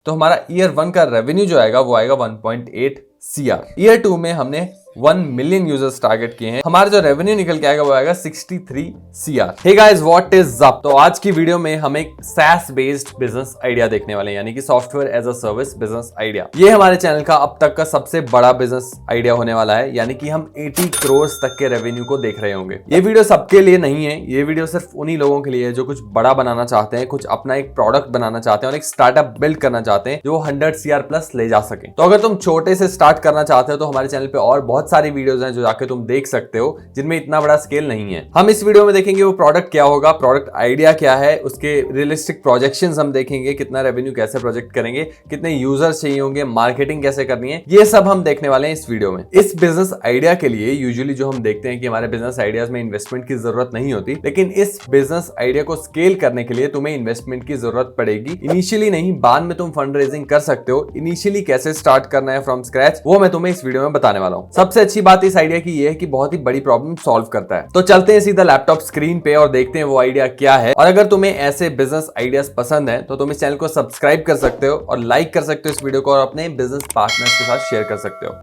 तो हमारा ईयर 1 का रेवेन्यू जो आएगा वो आएगा 1.8 CR। ईयर 2 में हमने 1 मिलियन यूजर्स टारगेट किए हैं। हमारा जो रेवेन्यू निकल के आएगा वो आएगा 63 CR। Hey guys, what is up? तो आज की वीडियो में हम एक SaaS बेस्ड बिजनेस आइडिया देखने वाले हैं, यानी कि software as a service business idea. ये हमारे चैनल का अब तक का सबसे बड़ा बिजनेस आइडिया होने वाला है, यानी कि हम 80 करोड़ तक के रेवेन्यू को देख रहे होंगे। ये वीडियो सबके लिए नहीं है, ये वीडियो सिर्फ उन्हीं लोगों के लिए है जो कुछ बड़ा बनाना चाहते हैं, कुछ अपना एक प्रोडक्ट बनाना चाहते हैं और एक स्टार्टअप बिल्ड करना चाहते हैं जो 100 CR प्लस ले जा सके। तो अगर तुम छोटे से स्टार्ट करना चाहते हो तो हमारे चैनल पे और बहुत सारी वीडियोस हैं जो जाके तुम देख सकते हो, जिनमें इतना बड़ा स्केल नहीं है। हम इस वीडियो में देखेंगे वो प्रोडक्ट क्या होगा, प्रोडक्ट आइडिया क्या है, उसके रियलिस्टिक प्रोजेक्शंस हम देखेंगे, कितना रेवेन्यू कैसे प्रोजेक्ट करेंगे, कितने यूजर्स चाहिए होंगे, मार्केटिंग कैसे करनी है, ये सब हम देखने वाले हैं इस वीडियो में। इस बिजनेस आइडिया के लिए यूजुअली जो हम देखते हैं कि हमारे बिजनेस आइडियाज में इन्वेस्टमेंट की जरूरत नहीं होती, लेकिन इस बिजनेस आइडिया को स्केल करने के लिए तुम्हें इन्वेस्टमेंट की जरूरत पड़ेगी। इनिशियली नहीं, बाद में तुम फंड रेजिंग कर सकते हो। इनिशियली कैसे स्टार्ट करना है फ्रॉम स्क्रैच, वो मैं तुम्हें इस वीडियो में बताने वाला हूं। सबसे अच्छी बात इस आइडिया की ये है कि बहुत ही बड़ी प्रॉब्लम सॉल्व करता है। तो चलते हैं सीधा लैपटॉप स्क्रीन पे और देखते हैं वो आइडिया क्या है। और अगर तुम्हें ऐसे बिजनेस आइडियाज पसंद है तो तुम इस चैनल को सब्सक्राइब कर सकते हो और लाइक कर सकते हो इस वीडियो को और अपने बिजनेस पार्टनर्स के साथ शेयर कर सकते हो।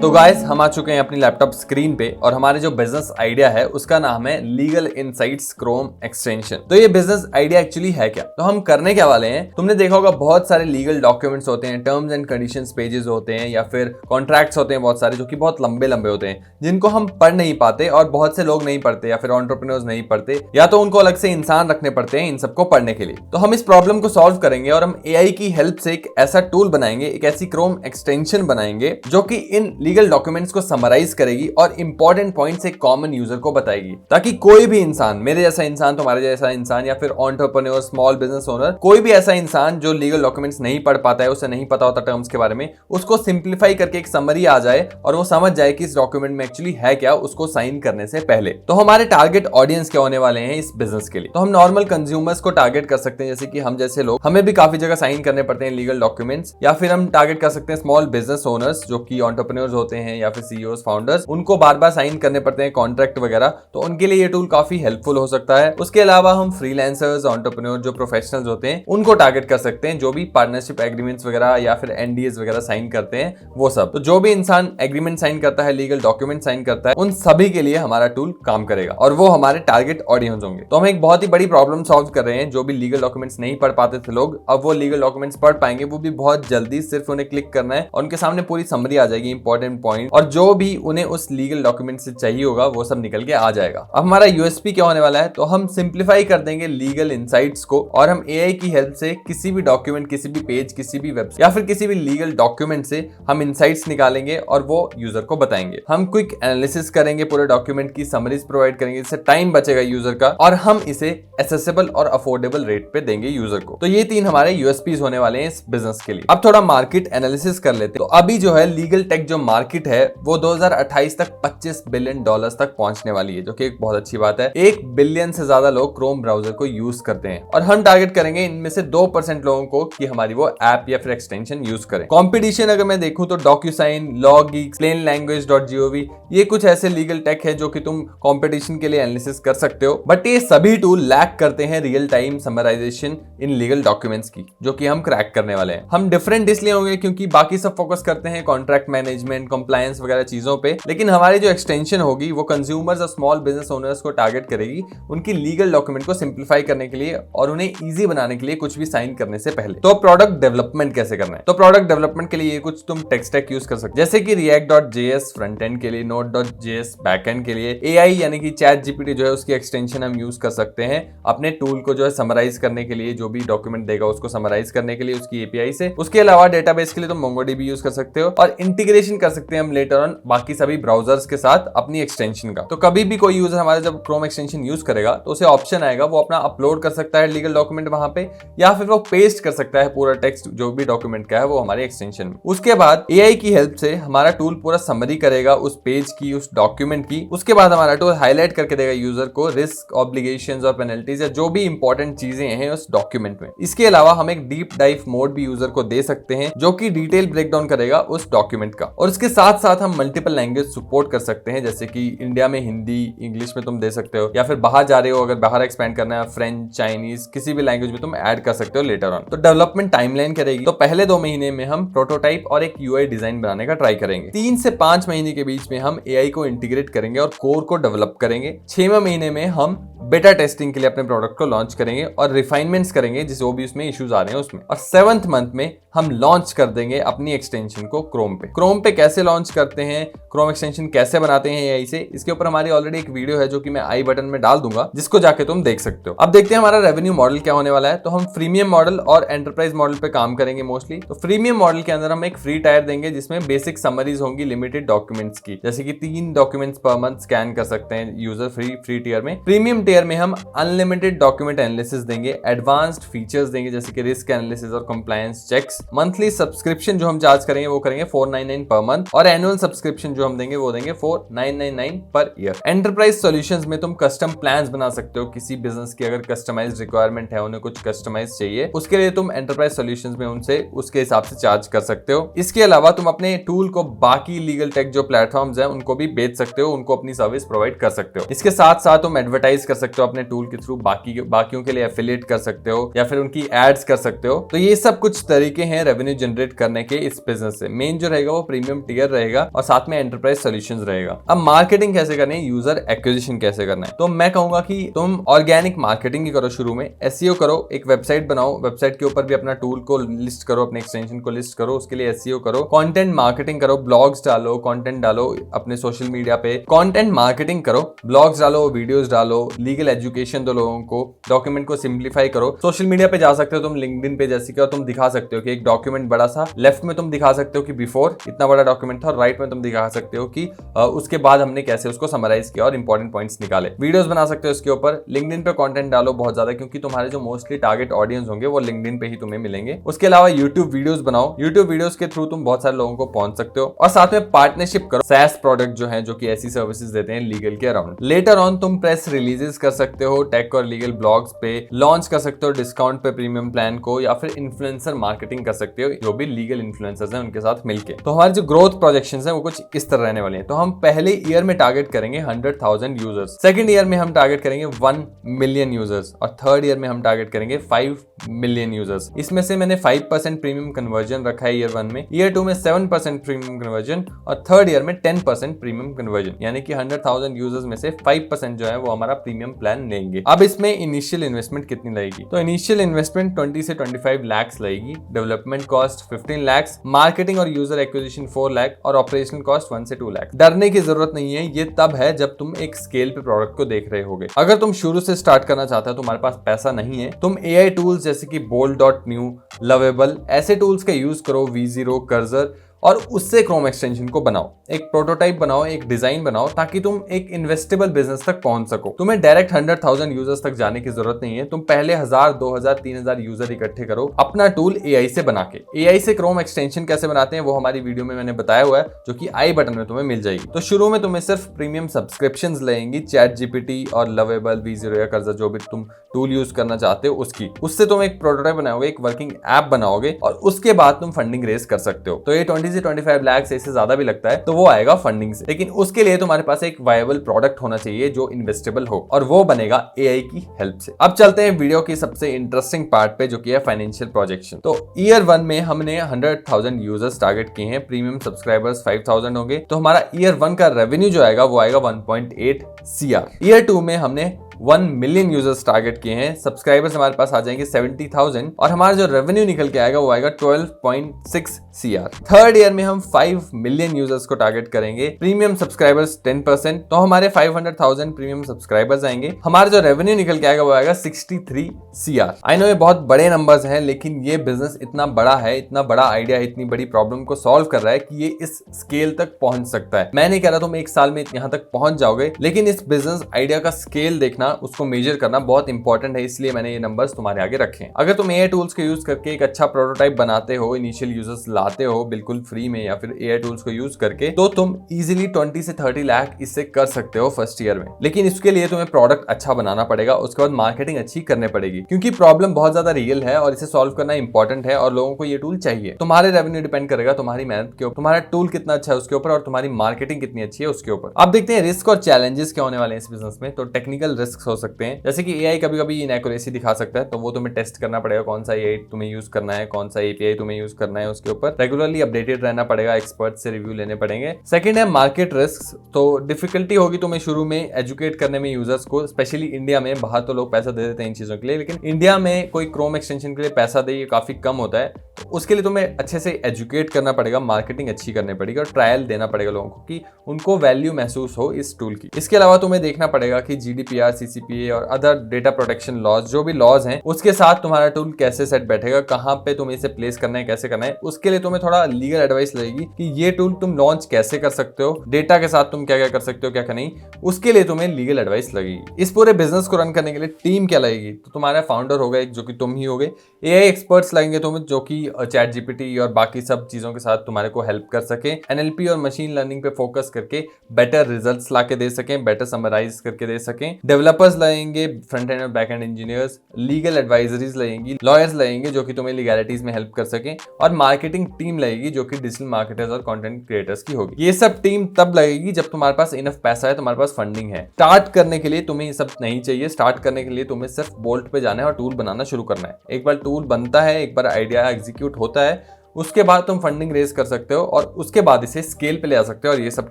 तो गाइस, हम आ चुके हैं अपनी लैपटॉप स्क्रीन पे और हमारे जो बिजनेस आइडिया है उसका नाम है लीगल इनसाइट्स क्रोम एक्सटेंशन। तो ये बिजनेस आइडिया एक्चुअली है क्या? तो हम करने क्या वाले हैं, तुमने देखा होगा बहुत सारे लीगल डॉक्यूमेंट्स होते हैं, टर्म्स एंड कंडीशंस पेजेस होते हैं या फिर कॉन्ट्रैक्ट्स होते हैं बहुत सारे, जो कि बहुत लंबे लंबे होते हैं, जिनको हम पढ़ नहीं पाते और बहुत से लोग नहीं पढ़ते या फिर एंटरप्रेन्योर्स नहीं पढ़ते, या तो उनको अलग से इंसान रखने पड़ते हैं इन सबको पढ़ने के लिए। तो हम इस प्रॉब्लम को सॉल्व करेंगे और हम AI की हेल्प से एक ऐसा टूल बनाएंगे, एक ऐसी क्रोम एक्सटेंशन बनाएंगे जो कि इन लीगल डॉक्यूमेंट्स को समराइज करेगी और इंपॉर्टेंट पॉइंट्स एक कॉमन यूजर को बताएगी, ताकि कोई भी इंसान, मेरे जैसा इंसान, तुम्हारे जैसा इंसान या फिर एंटरप्रेन्योर, स्मॉल बिजनेस ओनर, कोई भी ऐसा इंसान जो लीगल डॉक्यूमेंट्स नहीं पढ़ पाता है, उसे नहीं पता होता टर्म्स के बारे में, उसको सिंप्लीफाई करके एक समरी आ जाए और वो समझ जाए कि इस डॉक्यूमेंट में एक्चुअली है क्या, उसको साइन करने से पहले। तो हमारे टारगेट ऑडियंस क्या होने वाले हैं इस बिजनेस के लिए? तो हम नॉर्मल कंज्यूमर्स को टारगेट कर सकते हैं, जैसे कि हम जैसे लोग, हमें भी काफी जगह साइन करने पड़ते हैं लीगल डॉक्यूमेंट्स, या फिर हम टारगेट कर सकते हैं स्मॉल बिजनेस ओनर्स जो कि एंटरप्रेन्योर्स होते हैं या फिर CEOs, फाउंडर्स, उनको बार बार साइन करने पड़ते हैं कॉन्ट्रैक्ट वगैरह, तो उनके लिए ये टूल काफी हेल्पफुल हो सकता है। उसके अलावा हम फ्रीलांसर्स, एंटरप्रेन्योर जो प्रोफेशनल्स होते हैं उनको टारगेट कर सकते हैं, जो भी पार्टनरशिप एग्रीमेंट्स वगैरह या फिर NDAs वगैरह साइन करते हैं वो सब। तो जो भी इंसान एग्रीमेंट साइन करता है, लीगल डॉक्यूमेंट साइन करता है, उन सभी के लिए हमारा टूल काम करेगा और वो हमारे टारगेट ऑडियंस होंगे। तो हम एक बहुत ही बड़ी प्रॉब्लम सॉल्व कर रहे हैं। जो भी लीगल डॉक्यूमेंट्स नहीं पढ़ पाते थे लोग, अब वो लीगल डॉक्यूमेंट्स पढ़ पाएंगे, वो भी बहुत जल्दी। सिर्फ उन्हें क्लिक करना है और उनके सामने पूरी समरी आ जाएगी, इंपॉर्टेंट पॉइंट, और जो भी उन्हें उस लीगल डॉक्यूमेंट से चाहिए होगा वो सब निकल के आ जाएगा। अब हमारा USP क्या होने वाला है? तो हम सिंप्लीफाई कर देंगे लीगल इनसाइट्स को और हम AI की हेल्प से किसी भी डॉक्यूमेंट, किसी भी पेज, किसी भी वेबसाइट या फिर किसी भी लीगल डॉक्यूमेंट से हम इनसाइट्स निकालेंगे और वो यूजर को बताएंगे। हम क्विक एनालिसिस करेंगे, पूरे डॉक्यूमेंट की समरीज प्रोवाइड करेंगे, जिससे टाइम बचेगा यूजर का, और हम इसे एक्सेसिबल और अफोर्डेबल रेट पे देंगे यूजर को। तो ये 3 हमारे USPs होने वाले हैं इस बिजनेस के लिए। अब थोड़ा मार्केट एनालिसिस कर लेते हैं। तो अभी जो है लीगल टेक जो मार्केट है वो 2028 तक $25 बिलियन तक पहुंचने वाली है, जो कि एक बहुत अच्छी बात है। 1 बिलियन से ज्यादा लोग क्रोम ब्राउजर को यूज करते हैं और हम टारगेट करेंगे इनमें से 2% लोगों को कि हमारी वो ऐप या फिर एक्सटेंशन यूज करें। कंपटीशन अगर मैं देखूं तो DocuSign, LawGeeks, PlainLanguage.gov, ये कुछ ऐसे लीगल टेक है जो कि तुम कंपटीशन के लिए एनालिसिस कर सकते हो, बट ये सभी टूल लैक करते हैं real time summarization in legal documents की, जो कि हम क्रैक करने वाले हैं। हम डिफरेंट इसलिए होंगे क्योंकि बाकी सब फोकस करते हैं कॉन्ट्रैक्ट मैनेजमेंट, कंप्लायंस वगैरह चीजों पे, लेकिन हमारी जो एक्सटेंशन होगी वो कंज्यूमर्स और स्मॉल बिजनेस ओनर्स को टारगेट करेगी, उनकी लीगल डॉक्यूमेंट को सिंप्लीफाई करने के लिए और उन्हें इजी बनाने के लिए कुछ भी साइन करने से पहले। तो प्रोडक्ट डेवलपमेंट कैसे करना है? तो प्रोडक्ट डेवलपमेंट के लिए ये कुछ तुम टेक स्टैक यूज कर सकते, जैसे कि React.js फ्रंट एंड के लिए, Node.js बैक एंड के लिए, AI यानी कि ChatGPT जो है उसकी एक्सटेंशन हम यूज कर सकते हैं अपने टूल को जो है समराइज करने के लिए, जो भी डॉक्यूमेंट देगा उसको समराइज करने के लिए उसकी API से। उसके अलावा डेटाबेस के लिए तुम MongoDB यूज कर सकते हो और इंटीग्रेशन कर सकते हैं हम लेटर ऑन बाकी सभी ब्राउजर्स के साथ अपनी एक्सटेंशन का। तो कभी भी कोई यूजर हमारे जब क्रोम एक्सटेंशन यूज करेगा तो उसे ऑप्शन आएगा, वो अपना अपलोड कर सकता है लीगल डॉक्यूमेंट वहां पे, या फिर वो पेस्ट कर सकता है पूरा टेक्स्ट जो भी डॉक्यूमेंट का है वो हमारे एक्सटेंशन में। उसके बाद AI की हेल्प से हमारा टूल पूरा समरी करेगा उस पेज की, उस डॉक्यूमेंट की। उसके बाद हमारा टूल हाईलाइट करके देगा यूजर को रिस्क, ऑब्लिगेशंस और पेनल्टीज या जो भी इंपॉर्टेंट चीजें हैं उस डॉक्यूमेंट में। इसके अलावा हम एक डीप डाइव मोड भी यूजर को दे सकते हैं जो कि डिटेल ब्रेकडाउन करेगा उस डॉक्यूमेंट का। और इसके इसके साथ साथ हम मल्टीपल लैंग्वेज सपोर्ट कर सकते हैं, जैसे कि इंडिया में हिंदी, इंग्लिश में तुम दे सकते हो, या फिर बाहर जा रहे हो अगर बाहर एक्सपेंड करना है फ्रेंच, चाइनीज, किसी भी लैंग्वेज में तुम ऐड कर सकते हो लेटर ऑन। तो डेवलपमेंट टाइमलाइन करेगी तो पहले 2 महीने में हम प्रोटोटाइप और एक यूआई डिजाइन बनाने का ट्राई करेंगे। 3 से 5 महीने के बीच में हम एआई को इंटीग्रेट करेंगे और कोर को डेवलप करेंगे। 6वें महीने में हम बेटा टेस्टिंग के लिए अपने प्रोडक्ट को लॉन्च करेंगे और रिफाइनमेंट्स करेंगे जो भी उसमें इश्यूज आ रहे हैं उसमें। और 7th मंथ में हम लॉन्च कर देंगे अपनी एक्सटेंशन को क्रोम पे कैसे लॉन्च करते हैं, क्रोम एक्सटेंशन कैसे बनाते हैं एआई से, इसके ऊपर हमारी ऑलरेडी एक वीडियो है जो कि मैं आई बटन में डाल दूंगा, जिसको जाके तुम देख सकते हो। अब देखते हैं हमारा रेवेन्यू मॉडल क्या होने वाला है। तो हम फ्रीमियम मॉडल और एंटरप्राइज मॉडल पे काम करेंगे मोस्टली। तो फ्रीमियम मॉडल के अंदर हम एक फ्री टायर देंगे जिसमें बेसिक समरीज होंगी लिमिटेड डॉक्यूमेंट्स की, जैसे कि 3 डॉक्यूमेंट्स पर मंथ स्कैन कर सकते हैं यूजर फ्री टियर में। प्रीमियम टियर में हम अनलिमिटेड डॉक्यूमेंट एनालिसिस देंगे, एडवांस्ड फीचर्स देंगे जैसे कि रिस्क एनालिसिस और कंप्लायंस चेक्स। मंथली सब्सक्रिप्शन जो हम चार्ज करेंगे वो करेंगे 499 पर मंथ, और एनुअल सब्सक्रिप्शन जो हम देंगे वो देंगे 4999 पर ईयर। एंटरप्राइज सॉल्यूशंस में तुम कस्टम प्लान्स बना सकते हो। किसी बिजनेस की अगर कस्टमाइज्ड रिक्वायरमेंट है, उन्हें कुछ कस्टमाइज चाहिए, उसके लिए तुम एंटरप्राइज सॉल्यूशंस में उनसे उसके हिसाब से चार्ज कर सकते हो। इसके अलावा तुम अपने टूल को बाकी लीगल टेक जो प्लेटफॉर्म्स हैं उनको भी बेच सकते हो, उनको अपनी सर्विस प्रोवाइड कर सकते हो। इसके साथ साथ तुम एडवर्टाइज कर सकते हो अपने टूल के थ्रू, बाकियों के लिए एफिलिएट कर सकते हो या फिर उनकी एड्स कर सकते हो। तो ये सब कुछ तरीके हैं रेवेन्यू जनरेट करने के इस बिजनेस से। मेन जो रहेगा वो प्रीमियम टियर रहेगा और साथ में एंटरप्राइज सॉल्यूशंस रहेगा। अब मार्केटिंग कैसे करनी है, यूजर एक्विजिशन कैसे करना है, तो मैं कहूंगा कि तुम ऑर्गेनिक मार्केटिंग ही करो। शुरू में एसईओ करो, एक वेबसाइट बनाओ, वेबसाइट के ऊपर भी अपना टूल को लिस्ट करो, अपने एक्सटेंशन को लिस्ट करो, उसके लिए एसईओ करो। कंटेंट मार्केटिंग करो, ब्लॉग्स डालो, कंटेंट डालो अपने सोशल मीडिया पे, कंटेंट मार्केटिंग करो, ब्लॉग्स डालो, वीडियोस डालो, लीगल एजुकेशन दो लोगों को, डॉक्यूमेंट को सिंप्लीफाई करो। सोशल मीडिया पे जा सकते हो तुम, लिंक्डइन पे जैसे कि तुम दिखा सकते हो कि एक डॉक्यूमेंट बड़ा सा, लेफ्ट में तुम दिखा सकते हो कि बिफोर इतना बड़ा डॉक्यूमेंट था, और राइट में तुम दिखा सकते हो कि उसके बाद हमने कैसे उसको समराइज किया और इंपॉर्टेंट पॉइंट्स निकाले। वीडियोस बना सकते हो इसके ऊपर। लिंक्डइन पे कंटेंट डालो बहुत ज्यादा, क्योंकि तुम्हारे जो मोस्टली टारगेट ऑडियंस होंगे वो लिंक्डइन पे ही तुम्हें मिलेंगे। उसके अलावा यूट्यूब वीडियोस बनाओ, यूट्यूब वीडियोस के थ्रू तुम बहुत सारे लोगों को पहुंच सकते हो। और साथ में पार्टनरशिप करो, SaaS प्रोडक्ट जो है, जो कि ऐसी सर्विसेज देते हैं लीगल के अराउंड। लेटर ऑन तुम प्रेस रिलीजेस कर सकते हो टेक और लीगल ब्लॉग्स पे, लॉन्च कर सकते हो डिस्काउंट पे प्रीमियम प्लान को, या फिर इन्फ्लुएंसर मार्केटिंग कर सकते हो जो भी लीगल इन्फ्लुएंसर्स हैं उनके साथ मिलके। तो हमारे जो ग्रोथ प्रोजेक्शंस हैं वो कुछ इस तरह रहने वाले हैं। तो हम पहले ईयर में टारगेट करेंगे 100,000 यूजर्स, सेकंड ईयर में हम टारगेट करेंगे 1 मिलियन यूजर्स, और थर्ड ईयर में हम टारगेट करेंगे 5 मिलियन यूजर्स। इसमें से मैंने 5% प्रीमियम कन्वर्जन रखा है ईयर 1 में, ईयर 2 में 7% प्रीमियम कन्वर्जन, और थर्ड ईयर में 10% प्रीमियम कन्वर्जन, यानी कि 100,000 यूजर्स में से 5% जो है वो हमारा प्रीमियम प्लान लेंगे। अब इसमें इनिशियल इन्वेस्टमेंट कितनी लगेगी, तो इनिशियल इन्वेस्टमेंट 20 से 25 लाख लगेगी, डेवलपमेंट कॉस्ट 15 लाख, मार्केटिंग और यूजर एक्विजिशन 4 लाख, और ऑपरेशनल कॉस्ट 1 से 2 लाख। डरने की जरूरत नहीं है, ये तब है जब तुम एक स्केल पे प्रोडक्ट को देख रहे होगे। अगर तुम शुरू से स्टार्ट करना चाहते हो, तुम्हारे पास पैसा नहीं है, तुम एआई टूल्स जैसे कि bold.new, लवेबल, ऐसे टूल्स का यूज करो, V0, कर्जर, और उससे क्रोम एक्सटेंशन को बनाओ, एक प्रोटोटाइप बनाओ, एक डिजाइन बनाओ, ताकि तुम एक इन्वेस्टेबल बिजनेस तक पहुंच सको। तुम्हें डायरेक्ट 100,000 यूजर्स तक जाने की जरूरत नहीं है। तुम पहले 1000, 2000, 3000 यूजर इकट्ठे करो अपना टूल एआई से बना के। एआई से क्रोम एक्सटेंशन कैसे बनाते हैं वो हमारी वीडियो में मैंने बताया हुआ है, जो कि आई बटन में तुम्हें मिल जाएगी। तो शुरू में तुम्हें सिर्फ प्रीमियम सब्सक्रिप्शंस लगेंगी, ChatGPT और लवेबल, V0 या कर्जर, जो भी तुम टूल यूज करना चाहते हो उसकी। उससे तुम एक प्रोटोटाइप बनाओगे, एक वर्किंग ऐप बनाओगे, और उसके बाद तुम फंडिंग रेज कर सकते हो। तो ये 20 से 25 लाख से इससे ज्यादा भी लगता है तो वो आएगा फंडिंग से, लेकिन उसके लिए तुम्हारे पास एक वायबल प्रोडक्ट होना चाहिए जो इन्वेस्टेबल हो, और वो बनेगा एआई की हेल्प से। अब चलते हैं वीडियो की सबसे इंटरेस्टिंग पार्ट पे, जो कि है फाइनेंशियल प्रोजेक्शन। तो ईयर 1 में हमने 100,000 यूजर्स टारगेट किए हैं, प्रीमियम सब्सक्राइबर्स 5,000 होंगे, तो हमारा ईयर 1 का रेवेन्यू जो आएगा वो आएगा 1.8 CR। ईयर 2 में हमने 1 मिलियन यूजर्स टारगेट किए हैं, सब्सक्राइबर्स हमारे पास आ जाएंगे 70,000, और हमारा जो रेवेन्यू निकल के आएगा वो आएगा 12.6 CR। थर्ड ईयर में हम 5 मिलियन यूजर्स को टारगेट करेंगे, प्रीमियम सब्सक्राइबर्स 10%, तो हमारे 500,000 प्रीमियम सब्सक्राइबर्स आएंगे। हमारा जो रेवेन्यू निकल के आएगा वो आएगा 63 CR। आई नो ये बहुत बड़े नंबर्स हैं, लेकिन ये बिजनेस इतना बड़ा है, इतना बड़ा आइडिया है, इतनी बड़ी प्रॉब्लम को सॉल्व कर रहा है कि ये इस स्केल तक पहुंच सकता है। मैं नहीं कह रहा तुम एक साल में यहां तक पहुंच जाओगे, लेकिन इस बिजनेस आइडिया का स्केल देखना देखना, उसको मेजर करना बहुत इंपॉर्टेंट है, इसलिए मैंने ये नंबर्स तुम्हारे आगे रखे हैं। अगर तुम एआई टूल्स को यूज करके एक अच्छा प्रोटोटाइप बनाते हो, इनिशियल यूजर्स लाते हो बिल्कुल फ्री में या फिर एआई टूल्स को यूज करके, तो तुम इजीली 20 से 30 लाख इससे कर सकते हो फर्स्ट ईयर में। लेकिन इसके लिए तुम्हें प्रोडक्ट अच्छा बनाना पड़ेगा, उसके बाद मार्केटिंग अच्छी करनी पड़ेगी, क्योंकि प्रॉब्लम बहुत ज्यादा रियल है और इसे सॉल्व करना इंपॉर्टेंट है और लोगों को ये टूल चाहिए। तुम्हारे रेवेन्यू डिपेंड करेगा तुम्हारी मेहनत के ऊपर, तुम्हारा टूल कितना अच्छा है उसके ऊपर, और तुम्हारी मार्केटिंग कितनी अच्छी है उसके ऊपर। अब देखते हैं रिस्क और चैलेंजेस क्या होने वाले हैं इस बिजनेस में। तो टेक्निकल रिस्क हो सकते हैं, जैसे कि एआई कभी कभी इनएक्यूरेसी दिखा सकता है, तो वो तुम्हें टेस्ट करना पड़ेगा कौन सा एआई तुम्हें यूज करना है, कौन सा एपीआई तुम्हें यूज करना है, उसके ऊपर रेगुलरली अपडेटेड रहना पड़ेगा, एक्सपर्ट से रिव्यू लेने पड़ेंगे। सेकंड है मार्केट रिस्क, तो डिफिकल्टी होगी तुम्हें शुरू में एजुकेट करने में यूजर्स को, स्पेशली इंडिया में। बाहर तो लोग पैसा दे देते हैं इन चीजों के लिए, लेकिन इंडिया में कोई क्रोम एक्सटेंशन के लिए पैसा दे, ये काफी कम होता है। तो उसके लिए तुम्हें अच्छे से एजुकेट करना पड़ेगा, मार्केटिंग अच्छी करनी पड़ेगी और ट्रायल देना पड़ेगा लोगों को कि उनको वैल्यू महसूस हो इस टूल की। इसके अलावा तुम्हें देखना पड़ेगा कि जीडीपीआर, सीसीपीए और अदर डेटा प्रोटेक्शन लॉज, जो भी लॉज हैं, उसके साथ तुम्हारा टूल कैसे सेट बैठेगा, कहां पे तुम्हें इसे प्लेस करना है, कैसे करना है। उसके लिए तुम्हें थोड़ा लीगल एडवाइस लगेगी कि ये टूल तुम लॉन्च कैसे कर सकते हो, डेटा के साथ तुम क्या क्या कर सकते हो, क्या क्या नहीं, उसके लिए तुम्हें लीगल एडवाइस लगेगी। इस पूरे बिजनेस को रन करने के लिए टीम क्या लगेगी, तो तुम्हारा फाउंडर होगा एक, जो कि तुम ही होगे। एआई एक्सपर्ट्स लगेंगे तुम्हें, जो कि चैट जीपीटी और बाकी सब चीजों के साथ तुम्हारे को हेल्प कर सके, एनएलपी और मशीन लर्निंग पे फोकस करके बेटर रिजल्ट्स लाके दे सकें, बेटर समराइज करके दे सकें। डेवलपर्स लगेंगे, फ्रंट एंड और back and engineers, legal advisories लगेंगी, लॉयर्स लगेंगे जो कि तुम्हें लीगैलिटीज में हेल्प कर सकें, और मार्केटिंग टीम लगेगी जो कि डिजिटल मार्केटर्स और कंटेंट क्रिएटर्स की होगी। ये सब टीम तब लगेगी जब तुम्हारे पास इनफ पैसा है, तुम्हारे पास फंडिंग है। स्टार्ट करने के लिए तुम्हें ये सब नहीं चाहिए, स्टार्ट करने के लिए तुम्हें सिर्फ बोल्ट पे जाना है और टूल बनाना शुरू करना है। एक बार टूल बनता है, एक बार आइडिया एग्जीक्यूट होता है, उसके बाद तुम फंडिंग रेज कर सकते हो और उसके बाद इसे स्केल पे ले आ सकते हो और ये सब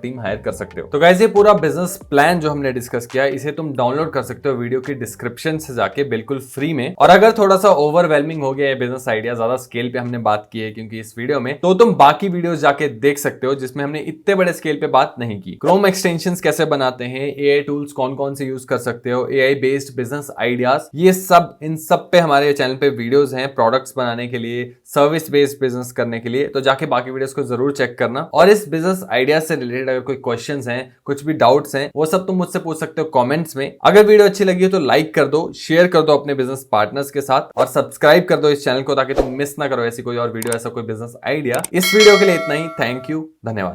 टीम हायर कर सकते हो। तो गाइस, ये पूरा बिजनेस प्लान जो हमने डिस्कस किया, इसे तुम डाउनलोड कर सकते हो वीडियो की डिस्क्रिप्शन से जाके, बिल्कुल फ्री में। और अगर थोड़ा सा ओवरवेलमिंग हो गया है बिजनेस आइडिया, ज्यादा स्केल पे हमने बात की है क्योंकि इस वीडियो में, तो तुम बाकी वीडियोस जाके देख सकते हो जिसमें हमने इतने बड़े स्केल पे बात नहीं की। क्रोम एक्सटेंशंस कैसे बनाते हैं, एआई टूल्स कौन कौन से यूज कर सकते हो, एआई बेस्ड बिजनेस आइडियाज, ये सब इन सब पे हमारे चैनल पे वीडियोस हैं, प्रोडक्ट्स बनाने के लिए, सर्विस बेस्ड बिजनेस करने के लिए। तो जाके बाकी वीडियोस को जरूर चेक करना। और इस बिजनेस आइडिया से रिलेटेड अगर कोई क्वेश्चंस हैं, कुछ भी डाउट्स हैं, वो सब तुम मुझसे पूछ सकते हो कमेंट्स में। अगर वीडियो अच्छी लगी हो तो लाइक कर दो, शेयर कर दो अपने बिजनेस पार्टनर्स के साथ, और सब्सक्राइब कर दो इस चैनल को ताकि तुम मिस ना करो ऐसी कोई और वीडियो, ऐसा कोई बिजनेस आइडिया। इस वीडियो के लिए इतना ही। थैंक यू, धन्यवाद।